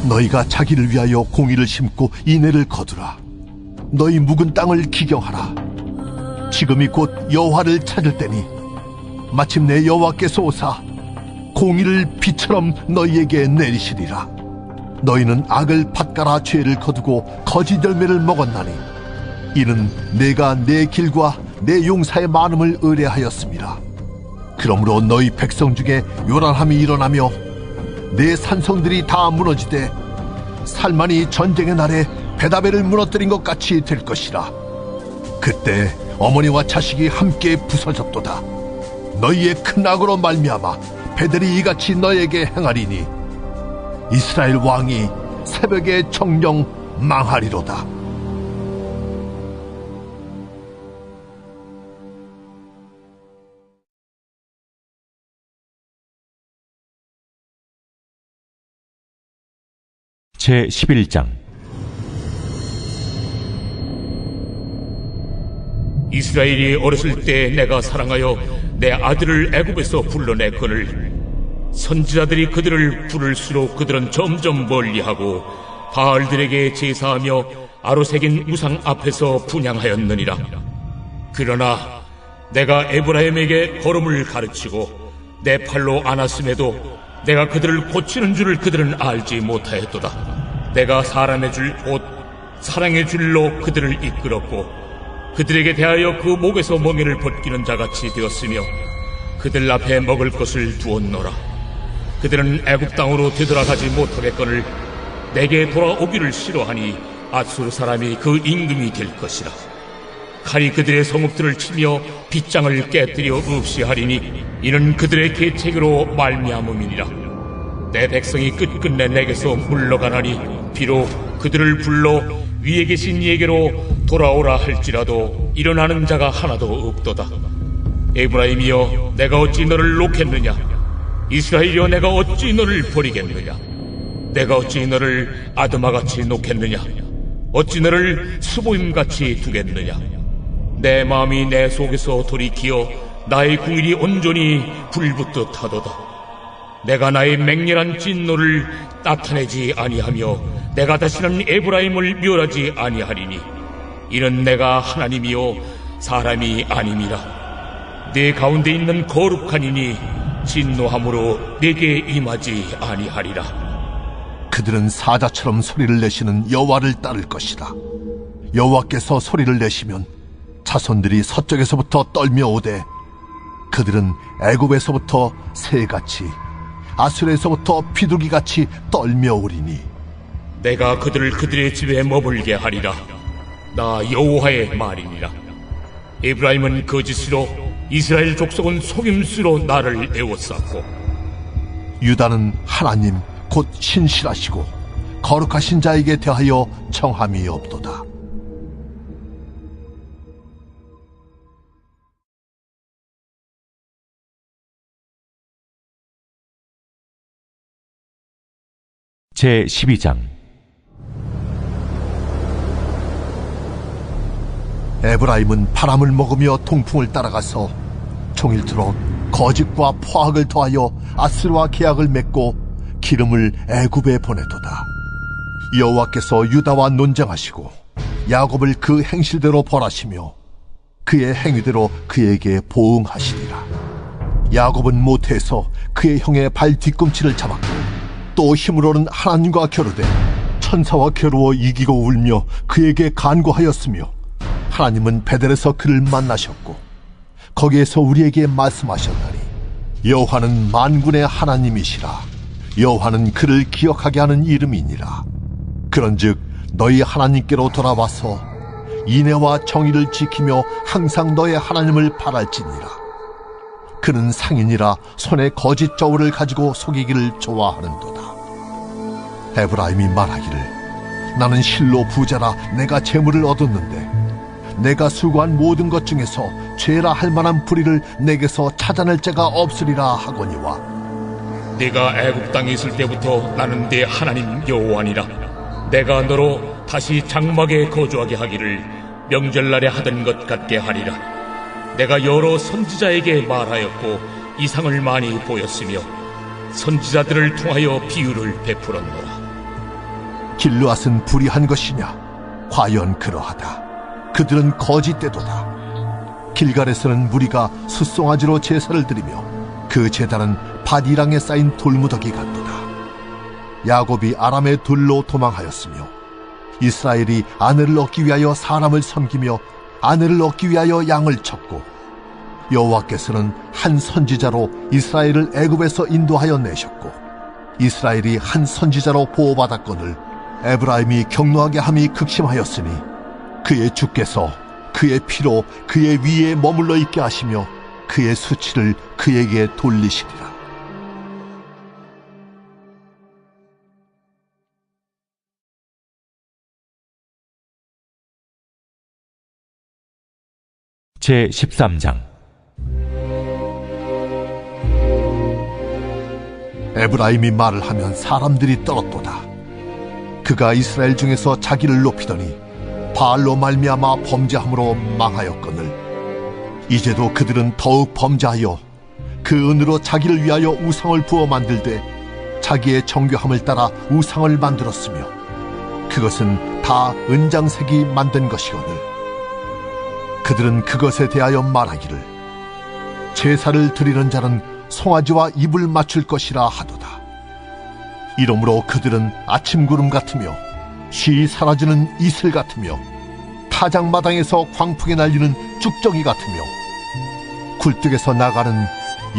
너희가 자기를 위하여 공의를 심고 인애를 거두라. 너희 묵은 땅을 기경하라. 지금이 곧 여호와를 찾을 때니 마침내 여호와께서 오사 공의를 비처럼 너희에게 내리시리라. 너희는 악을 밭갈아 죄를 거두고 거짓 열매를 먹었나니 이는 내가 내 길과 내 용사의 많음을 의뢰하였습니다. 그러므로 너희 백성 중에 요란함이 일어나며 내 산성들이 다 무너지되 살만이 전쟁의 날에 베다벨을 무너뜨린 것 같이 될 것이라. 그때 어머니와 자식이 함께 부서졌도다. 너희의 큰 악으로 말미암아 배들이 이같이 너에게 행하리니 이스라엘 왕이 새벽에 정령 망하리로다. 제11장. 이스라엘이 어렸을 때 내가 사랑하여 내 아들을 애굽에서 불러냈거늘 선지자들이 그들을 부를수록 그들은 점점 멀리하고 바알들에게 제사하며 아로새긴 우상 앞에서 분향하였느니라. 그러나 내가 에브라임에게 걸음을 가르치고 내 팔로 안았음에도 내가 그들을 고치는 줄을 그들은 알지 못하였도다. 내가 사람의 줄 곧 사랑의 줄로 그들을 이끌었고 그들에게 대하여 그 목에서 멍에를 벗기는 자같이 되었으며 그들 앞에 먹을 것을 두었노라. 그들은 애굽 땅으로 되돌아가지 못하겠거늘 내게 돌아오기를 싫어하니 아수르 사람이 그 임금이 될 것이라. 칼이 그들의 성읍들을 치며 빗장을 깨뜨려 없이 하리니 이는 그들의 계책으로 말미암음이니라. 내 백성이 끝끝내 내게서 물러가나니 비록 그들을 불러 위에 계신 이에게로 돌아오라 할지라도 일어나는 자가 하나도 없도다. 에브라임이여, 내가 어찌 너를 놓겠느냐? 이스라엘이여, 내가 어찌 너를 버리겠느냐? 내가 어찌 너를 아드마같이 놓겠느냐? 어찌 너를 스보임같이 두겠느냐? 내 마음이 내 속에서 돌이키어 나의 궁일이 온전히 불붙듯 하도다. 내가 나의 맹렬한 진노를 나타내지 아니하며 내가 다시는 에브라임을 멸하지 아니하리니 이는 내가 하나님이요 사람이 아님이라. 내 가운데 있는 거룩한 이니 진노함으로 내게 임하지 아니하리라. 그들은 사자처럼 소리를 내시는 여호와를 따를 것이다. 여호와께서 소리를 내시면 자손들이 서쪽에서부터 떨며 오되 그들은 애굽에서부터 새같이 아수르에서부터 비둘기같이 떨며 오리니 내가 그들을 그들의 집에 머물게 하리라. 나 여호와의 말이니라. 에브라임은 거짓으로 이스라엘 족속은 속임수로 나를 애워쌌고 유다는 하나님 곧 신실하시고 거룩하신 자에게 대하여 정함이 없도다. 제12장. 에브라임은 바람을 먹으며 동풍을 따라가서 종일토록 거짓과 포악을 더하여 아수르와 계약을 맺고 기름을 애굽에 보내도다. 여호와께서 유다와 논쟁하시고 야곱을 그 행실대로 벌하시며 그의 행위대로 그에게 보응하시리라. 야곱은 모태에서 그의 형의 발 뒤꿈치를 잡았고 또 힘으로는 하나님과 겨루되 천사와 겨루어 이기고 울며 그에게 간구하였으며 하나님은 베델에서 그를 만나셨고 거기에서 우리에게 말씀하셨나니 여호와는 만군의 하나님이시라. 여호와는 그를 기억하게 하는 이름이니라. 그런즉 너희 하나님께로 돌아와서 인애와 정의를 지키며 항상 너의 하나님을 바랄지니라. 그는 상인이라 손에 거짓 저울을 가지고 속이기를 좋아하는도다. 에브라임이 말하기를 나는 실로 부자라 내가 재물을 얻었는데 내가 수고한 모든 것 중에서 죄라 할 만한 불의를 내게서 찾아낼 자가 없으리라 하거니와 네가 애굽 땅에 있을 때부터 나는 네 하나님 여호와니라. 내가 너로 다시 장막에 거주하게 하기를 명절날에 하던 것 같게 하리라. 내가 여러 선지자에게 말하였고 이상을 많이 보였으며 선지자들을 통하여 비유를 베풀었노라. 길르앗은 불의한 것이냐? 과연 그러하다. 그들은 거짓되도다. 길갈에서는 무리가 숫송아지로 제사를 드리며 그 제단은 밭이랑에 쌓인 돌무더기 같도다. 야곱이 아람의 둘로 도망하였으며 이스라엘이 아내를 얻기 위하여 사람을 섬기며 아내를 얻기 위하여 양을 쳤고 여호와께서는 한 선지자로 이스라엘을 애굽에서 인도하여 내셨고 이스라엘이 한 선지자로 보호받았거늘 에브라임이 경노하게 함이 극심하였으니 그의 주께서 그의 피로 그의 위에 머물러 있게 하시며 그의 수치를 그에게 돌리시리라. 제13장. 에브라임이 말을 하면 사람들이 떨었도다. 그가 이스라엘 중에서 자기를 높이더니 바알로 말미암아 범죄함으로 망하였거늘 이제도 그들은 더욱 범죄하여 그 은으로 자기를 위하여 우상을 부어 만들되 자기의 정교함을 따라 우상을 만들었으며 그것은 다 은장색이 만든 것이거늘 그들은 그것에 대하여 말하기를 제사를 드리는 자는 송아지와 입을 맞출 것이라 하도다. 이러므로 그들은 아침 구름 같으며 쉬이 사라지는 이슬 같으며 타작마당에서 광풍에 날리는 쭉정이 같으며 굴뚝에서 나가는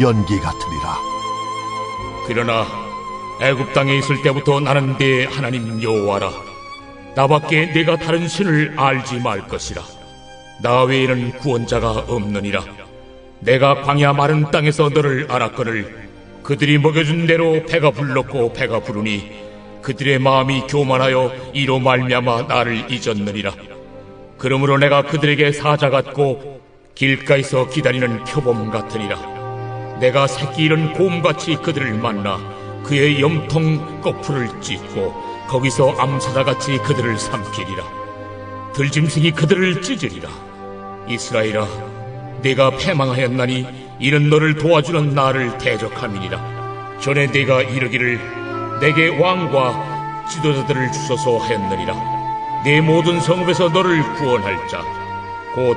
연기 같으리라. 그러나 애굽 땅에 있을 때부터 나는 네 하나님 여호와라. 나밖에 네가 다른 신을 알지 말 것이라. 나 외에는 구원자가 없느니라. 내가 광야 마른 땅에서 너를 알았거늘 그들이 먹여준 대로 배가 불렀고 배가 부르니 그들의 마음이 교만하여 이로 말미암아 나를 잊었느니라. 그러므로 내가 그들에게 사자 같고 길가에서 기다리는 표범 같으니라. 내가 새끼 잃은 곰같이 그들을 만나 그의 염통 거풀을 찢고 거기서 암사자같이 그들을 삼키리라. 들짐승이 그들을 찢으리라. 이스라엘아, 내가 패망하였나니 이는 너를 도와주는 나를 대적함이니라. 전에 내가 이르기를 내게 왕과 지도자들을 주소서 하였느니라. 내 모든 성읍에서 너를 구원할 자 곧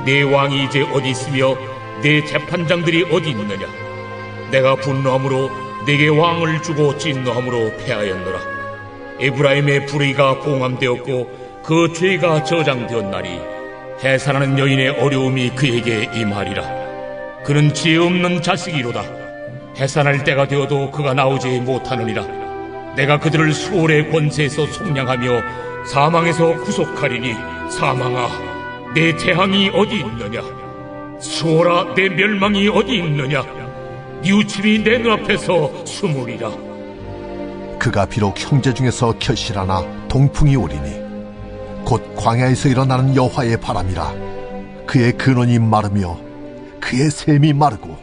내 왕이 이제 어디 있으며 내 재판장들이 어디 있느냐. 내가 분노함으로 내게 왕을 주고 진노함으로 패하였노라. 에브라임의 불의가 봉함되었고 그 죄가 저장되었나니 해산하는 여인의 어려움이 그에게 임하리라. 그는 지혜 없는 자식이로다. 해산할 때가 되어도 그가 나오지 못하느니라. 내가 그들을 수월의 권세에서 속량하며 사망에서 구속하리니 사망아, 내 재앙이 어디 있느냐. 수월아, 내 멸망이 어디 있느냐. 뉘우침이 내 눈앞에서 숨으리라. 그가 비록 형제 중에서 결실하나 동풍이 오리니 곧 광야에서 일어나는 여호와의 바람이라. 그의 근원이 마르며 그의 샘이 마르고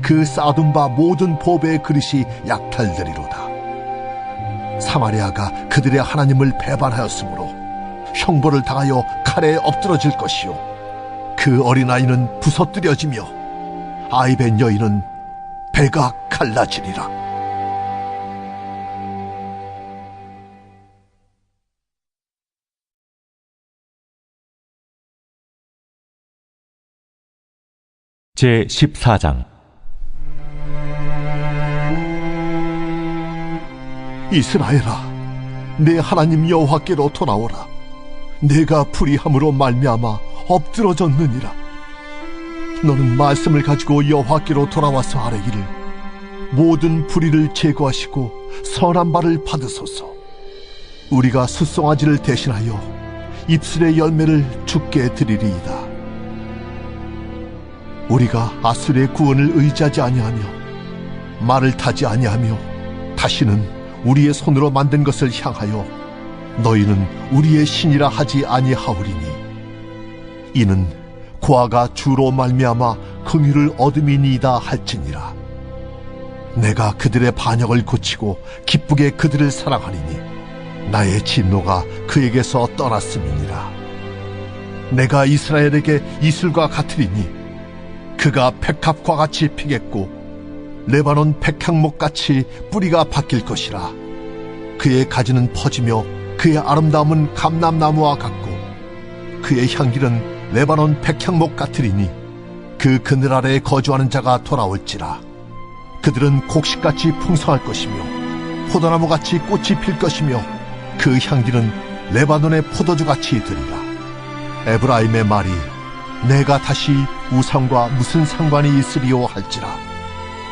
그 쌓아둔 바 모든 보배의 그릇이 약탈되리로다. 사마리아가 그들의 하나님을 배반하였으므로 형벌을 당하여 칼에 엎드러질 것이요 그 어린아이는 부서뜨려지며 아이벤 여인은 배가 갈라지리라. 제14장. 이스라엘아, 내 하나님 여호와께로 돌아오라. 내가 불의함으로 말미암아 엎드러졌느니라. 너는 말씀을 가지고 여호와께로 돌아와서 아뢰기를, 모든 불의를 제거하시고 선한 바를 받으소서. 우리가 숫송아지를 대신하여 입술의 열매를 주께 드리리이다. 우리가 아수르의 구원을 의지하지 아니하며 말을 타지 아니하며 다시는 우리의 손으로 만든 것을 향하여 너희는 우리의 신이라 하지 아니하오리니, 이는 고아가 주로 말미암아 긍휼을 얻음이니이다 할지니라. 내가 그들의 반역을 고치고 기쁘게 그들을 사랑하리니 나의 진노가 그에게서 떠났음이니라. 내가 이스라엘에게 이슬과 같으리니 그가 백합과 같이 피겠고 레바논 백향목같이 뿌리가 바뀔 것이라. 그의 가지는 퍼지며 그의 아름다움은 감람나무와 같고 그의 향기는 레바논 백향목 같으리니 그 그늘 아래에 거주하는 자가 돌아올지라. 그들은 곡식같이 풍성할 것이며 포도나무같이 꽃이 필 것이며 그 향기는 레바논의 포도주같이 되리라. 에브라임의 말이 내가 다시 우상과 무슨 상관이 있으리요 할지라.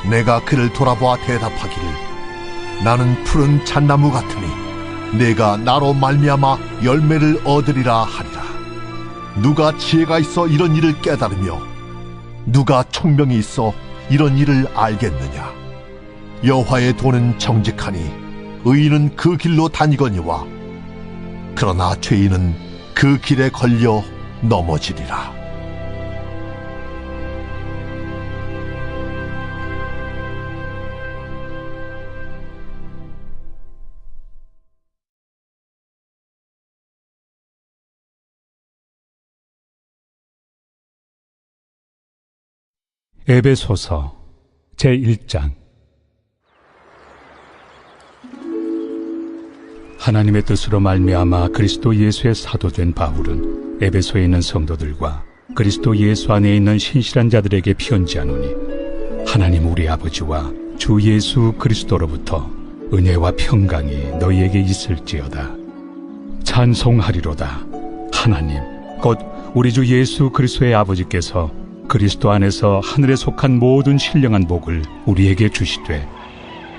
내가 그를 돌아보아 대답하기를, 나는 푸른 잣나무 같으니 내가 나로 말미암아 열매를 얻으리라 하리라. 누가 지혜가 있어 이런 일을 깨달으며 누가 총명이 있어 이런 일을 알겠느냐. 여호와의 도는 정직하니 의인은 그 길로 다니거니와 그러나 죄인은 그 길에 걸려 넘어지리라. 에베소서 제1장. 하나님의 뜻으로 말미암아 그리스도 예수의 사도된 바울은 에베소에 있는 성도들과 그리스도 예수 안에 있는 신실한 자들에게 편지하노니, 하나님 우리 아버지와 주 예수 그리스도로부터 은혜와 평강이 너희에게 있을지어다. 찬송하리로다. 하나님 곧 우리 주 예수 그리스도의 아버지께서 그리스도 안에서 하늘에 속한 모든 신령한 복을 우리에게 주시되,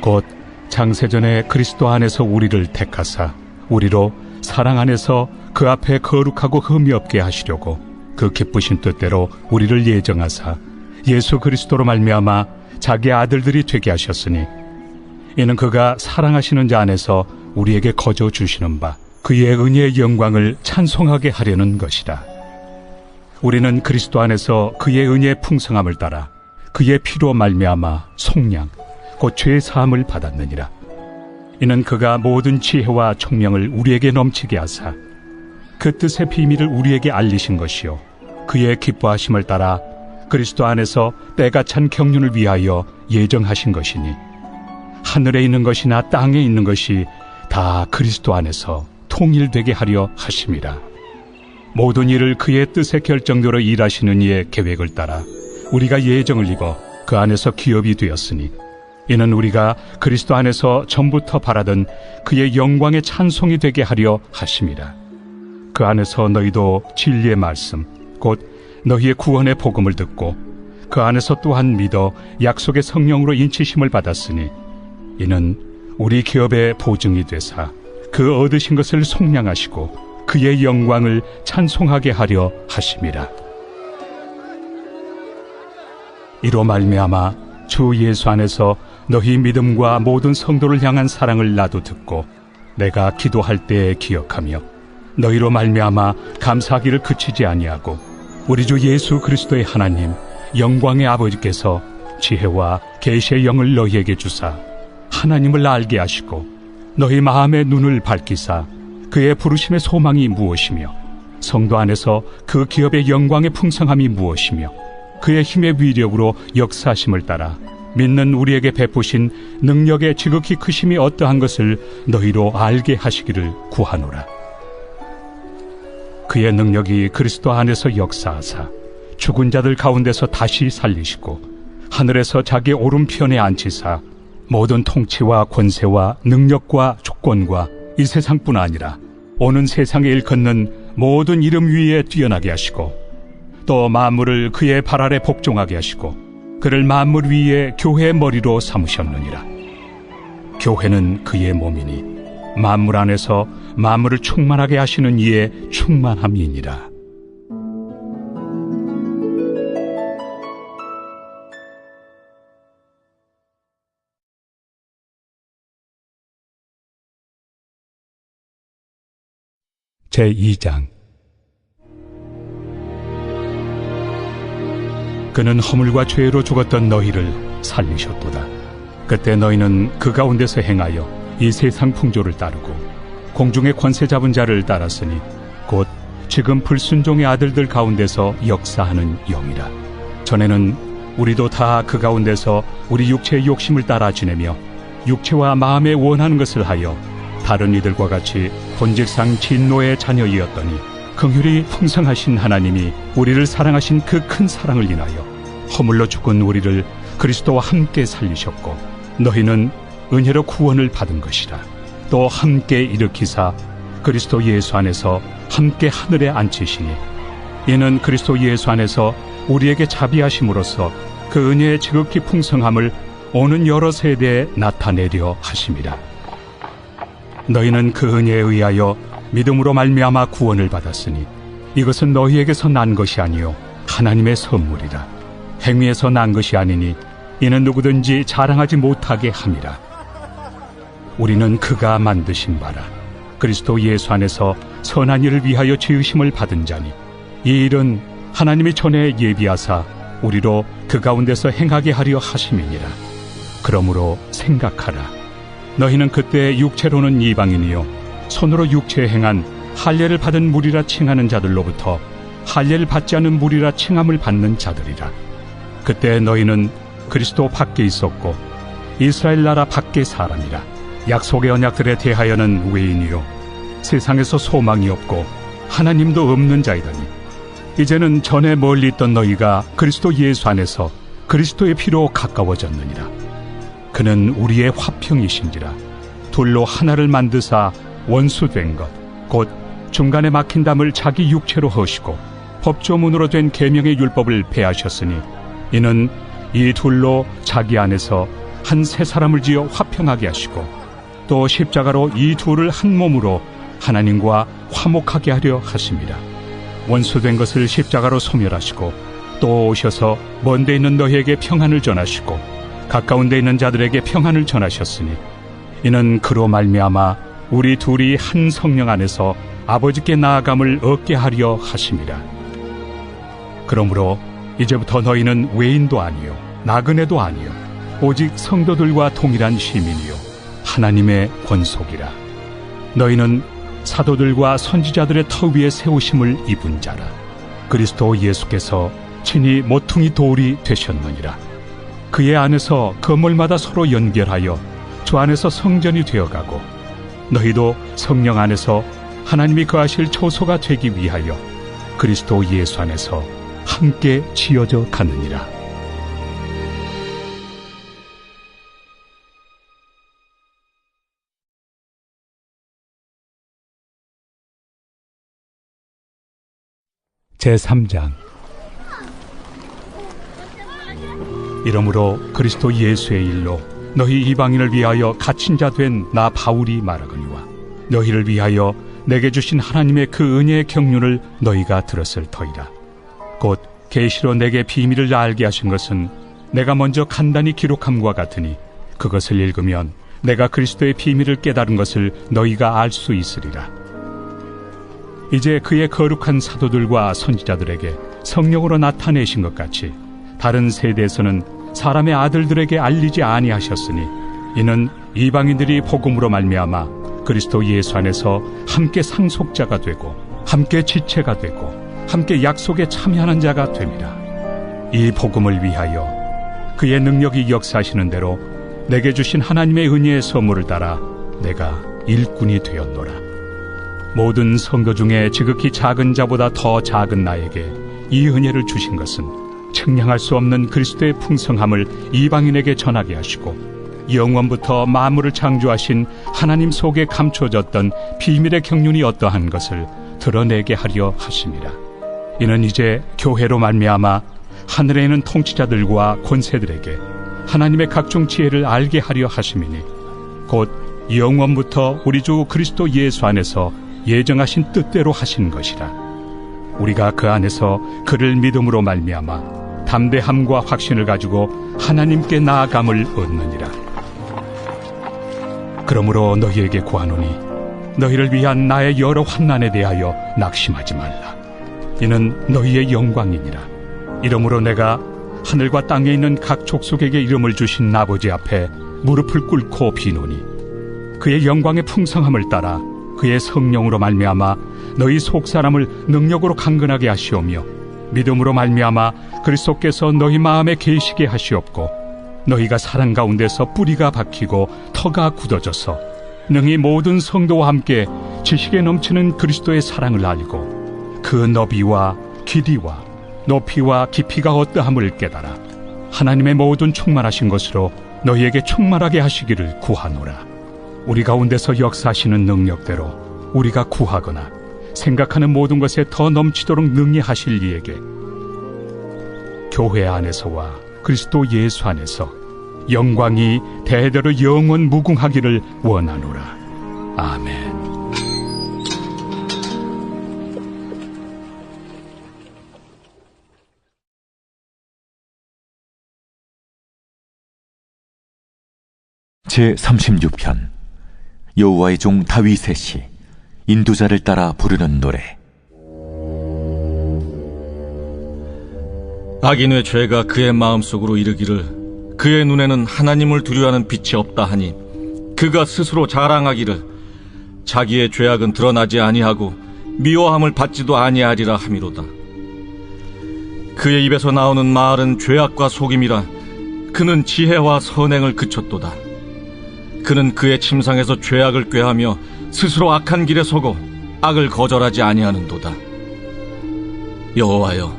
곧 창세전에 그리스도 안에서 우리를 택하사 우리로 사랑 안에서 그 앞에 거룩하고 흠이 없게 하시려고 그 기쁘신 뜻대로 우리를 예정하사 예수 그리스도로 말미암아 자기 아들들이 되게 하셨으니, 이는 그가 사랑하시는 자 안에서 우리에게 거저 주시는 바 그의 은혜의 영광을 찬송하게 하려는 것이라. 우리는 그리스도 안에서 그의 은혜의 풍성함을 따라 그의 피로 말미암아 속량 곧 죄의 사함을 받았느니라. 이는 그가 모든 지혜와 총명을 우리에게 넘치게 하사 그 뜻의 비밀을 우리에게 알리신 것이요, 그의 기뻐하심을 따라 그리스도 안에서 때가 찬 경륜을 위하여 예정하신 것이니, 하늘에 있는 것이나 땅에 있는 것이 다 그리스도 안에서 통일되게 하려 하심이라. 모든 일을 그의 뜻의 결정대로 일하시는 이의 계획을 따라 우리가 예정을 입어 그 안에서 기업이 되었으니, 이는 우리가 그리스도 안에서 전부터 바라던 그의 영광의 찬송이 되게 하려 하심이라. 그 안에서 너희도 진리의 말씀 곧 너희의 구원의 복음을 듣고 그 안에서 또한 믿어 약속의 성령으로 인치심을 받았으니, 이는 우리 기업의 보증이 되사 그 얻으신 것을 속량하시고 그의 영광을 찬송하게 하려 하심이라. 이로 말미암아 주 예수 안에서 너희 믿음과 모든 성도를 향한 사랑을 나도 듣고 내가 기도할 때에 기억하며 너희로 말미암아 감사하기를 그치지 아니하고, 우리 주 예수 그리스도의 하나님 영광의 아버지께서 지혜와 계시의 영을 너희에게 주사 하나님을 알게 하시고 너희 마음의 눈을 밝히사 그의 부르심의 소망이 무엇이며 성도 안에서 그 기업의 영광의 풍성함이 무엇이며 그의 힘의 위력으로 역사하심을 따라 믿는 우리에게 베푸신 능력의 지극히 크심이 어떠한 것을 너희로 알게 하시기를 구하노라. 그의 능력이 그리스도 안에서 역사하사 죽은 자들 가운데서 다시 살리시고 하늘에서 자기 오른편에 앉히사 모든 통치와 권세와 능력과 주권과 이 세상뿐 아니라 오는 세상에 일컫는 모든 이름 위에 뛰어나게 하시고 또 만물을 그의 발 아래 복종하게 하시고 그를 만물 위에 교회의 머리로 삼으셨느니라. 교회는 그의 몸이니 만물 안에서 만물을 충만하게 하시는 이의 충만함이니라. 제2장. 그는 허물과 죄로 죽었던 너희를 살리셨도다. 그때 너희는 그 가운데서 행하여 이 세상 풍조를 따르고 공중의 권세 잡은 자를 따랐으니 곧 지금 불순종의 아들들 가운데서 역사하는 영이라. 전에는 우리도 다 그 가운데서 우리 육체의 욕심을 따라 지내며 육체와 마음에 원하는 것을 하여 다른 이들과 같이 본질상 진노의 자녀이었더니 긍휼이 풍성하신 하나님이 우리를 사랑하신 그 큰 사랑을 인하여 허물로 죽은 우리를 그리스도와 함께 살리셨고 너희는 은혜로 구원을 받은 것이라. 또 함께 일으키사 그리스도 예수 안에서 함께 하늘에 앉히시니 이는 그리스도 예수 안에서 우리에게 자비하심으로써 그 은혜의 지극히 풍성함을 오는 여러 세대에 나타내려 하심이라. 너희는 그 은혜에 의하여 믿음으로 말미암아 구원을 받았으니 이것은 너희에게서 난 것이 아니요 하나님의 선물이라. 행위에서 난 것이 아니니 이는 누구든지 자랑하지 못하게 함이라. 우리는 그가 만드신 바라 그리스도 예수 안에서 선한 일을 위하여 지으심을 받은 자니 이 일은 하나님이 전에 예비하사 우리로 그 가운데서 행하게 하려 하심이니라. 그러므로 생각하라. 너희는 그때 육체로는 이방인이요 손으로 육체에 행한 할례를 받은 무리라 칭하는 자들로부터 할례를 받지 않은 무리라 칭함을 받는 자들이라. 그때 너희는 그리스도 밖에 있었고 이스라엘 나라 밖의 사람이라. 약속의 언약들에 대하여는 외인이요 세상에서 소망이 없고 하나님도 없는 자이더니 이제는 전에 멀리 있던 너희가 그리스도 예수 안에서 그리스도의 피로 가까워졌느니라. 그는 우리의 화평이신지라. 둘로 하나를 만드사 원수된 것 곧 중간에 막힌 담을 자기 육체로 허시고 법조문으로 된 계명의 율법을 폐하셨으니 이는 이 둘로 자기 안에서 한 새 사람을 지어 화평하게 하시고 또 십자가로 이 둘을 한 몸으로 하나님과 화목하게 하려 하심이라. 원수된 것을 십자가로 소멸하시고 또 오셔서 먼 데 있는 너희에게 평안을 전하시고 가까운 데 있는 자들에게 평안을 전하셨으니 이는 그로 말미암아 우리 둘이 한 성령 안에서 아버지께 나아감을 얻게 하려 하심이라. 그러므로 이제부터 너희는 외인도 아니요 나그네도 아니요 오직 성도들과 동일한 시민이요 하나님의 권속이라. 너희는 사도들과 선지자들의 터 위에 세우심을 입은 자라. 그리스도 예수께서 친히 모퉁이 돌이 되셨느니라. 그의 안에서 건물마다 서로 연결하여 주 안에서 성전이 되어가고 너희도 성령 안에서 하나님이 거하실 초소가 되기 위하여 그리스도 예수 안에서 함께 지어져 가느니라. 제3장. 이러므로 그리스도 예수의 일로 너희 이방인을 위하여 갇힌 자 된 나 바울이 말하거니와 너희를 위하여 내게 주신 하나님의 그 은혜의 경륜을 너희가 들었을 터이라. 곧 계시로 내게 비밀을 알게 하신 것은 내가 먼저 간단히 기록함과 같으니 그것을 읽으면 내가 그리스도의 비밀을 깨달은 것을 너희가 알 수 있으리라. 이제 그의 거룩한 사도들과 선지자들에게 성령으로 나타내신 것 같이 다른 세대에서는 사람의 아들들에게 알리지 아니하셨으니 이는 이방인들이 복음으로 말미암아 그리스도 예수 안에서 함께 상속자가 되고 함께 지체가 되고 함께 약속에 참여하는 자가 됨이라. 이 복음을 위하여 그의 능력이 역사하시는 대로 내게 주신 하나님의 은혜의 선물을 따라 내가 일꾼이 되었노라. 모든 성도 중에 지극히 작은 자보다 더 작은 나에게 이 은혜를 주신 것은 측량할 수 없는 그리스도의 풍성함을 이방인에게 전하게 하시고 영원부터 만물을 창조하신 하나님 속에 감춰졌던 비밀의 경륜이 어떠한 것을 드러내게 하려 하심이라. 이는 이제 교회로 말미암아 하늘에 있는 통치자들과 권세들에게 하나님의 각종 지혜를 알게 하려 하심이니 곧 영원부터 우리 주 그리스도 예수 안에서 예정하신 뜻대로 하신 것이라. 우리가 그 안에서 그를 믿음으로 말미암아 담대함과 확신을 가지고 하나님께 나아감을 얻느니라. 그러므로 너희에게 구하노니 너희를 위한 나의 여러 환난에 대하여 낙심하지 말라. 이는 너희의 영광이니라. 이러므로 내가 하늘과 땅에 있는 각 족속에게 이름을 주신 아버지 앞에 무릎을 꿇고 비노니 그의 영광의 풍성함을 따라 그의 성령으로 말미암아 너희 속사람을 능력으로 강건하게 하시오며 믿음으로 말미암아 그리스도께서 너희 마음에 계시게 하시옵고 너희가 사랑 가운데서 뿌리가 박히고 터가 굳어져서 능히 모든 성도와 함께 지식에 넘치는 그리스도의 사랑을 알고 그 너비와 길이와 높이와 깊이가 어떠함을 깨달아 하나님의 모든 충만하신 것으로 너희에게 충만하게 하시기를 구하노라. 우리 가운데서 역사하시는 능력대로 우리가 구하거나 생각하는 모든 것에 더 넘치도록 능히 하실 이에게 교회 안에서와 그리스도 예수 안에서 영광이 대대로 영원 무궁하기를 원하노라. 아멘. 제36편 여호와의 종 다윗의 시 인도자를 따라 부르는 노래. 악인의 죄가 그의 마음속으로 이르기를 그의 눈에는 하나님을 두려워하는 빛이 없다 하니 그가 스스로 자랑하기를 자기의 죄악은 드러나지 아니하고 미워함을 받지도 아니하리라 함이로다. 그의 입에서 나오는 말은 죄악과 속임이라. 그는 지혜와 선행을 그쳤도다. 그는 그의 침상에서 죄악을 꾀하며 스스로 악한 길에 서고 악을 거절하지 아니하는도다. 여호와여,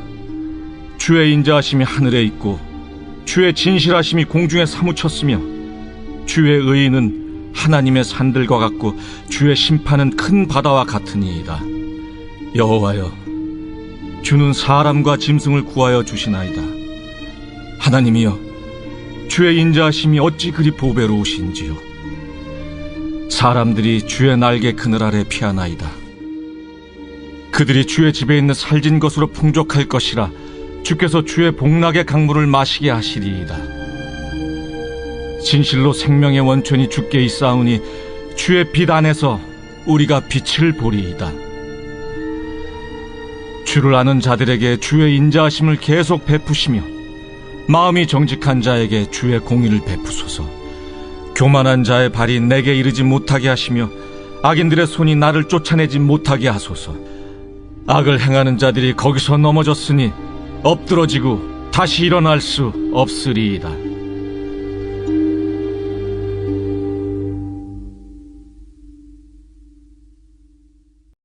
주의 인자하심이 하늘에 있고 주의 진실하심이 공중에 사무쳤으며 주의 의의는 하나님의 산들과 같고 주의 심판은 큰 바다와 같으니이다. 여호와여, 주는 사람과 짐승을 구하여 주시나이다. 하나님이여, 주의 인자하심이 어찌 그리 보배로우신지요. 사람들이 주의 날개 그늘 아래 피하나이다. 그들이 주의 집에 있는 살진 것으로 풍족할 것이라. 주께서 주의 복락의 강물을 마시게 하시리이다. 진실로 생명의 원천이 주께 있사오니 주의 빛 안에서 우리가 빛을 보리이다. 주를 아는 자들에게 주의 인자하심을 계속 베푸시며 마음이 정직한 자에게 주의 공의를 베푸소서. 교만한 자의 발이 내게 이르지 못하게 하시며 악인들의 손이 나를 쫓아내지 못하게 하소서. 악을 행하는 자들이 거기서 넘어졌으니 엎드러지고 다시 일어날 수 없으리이다.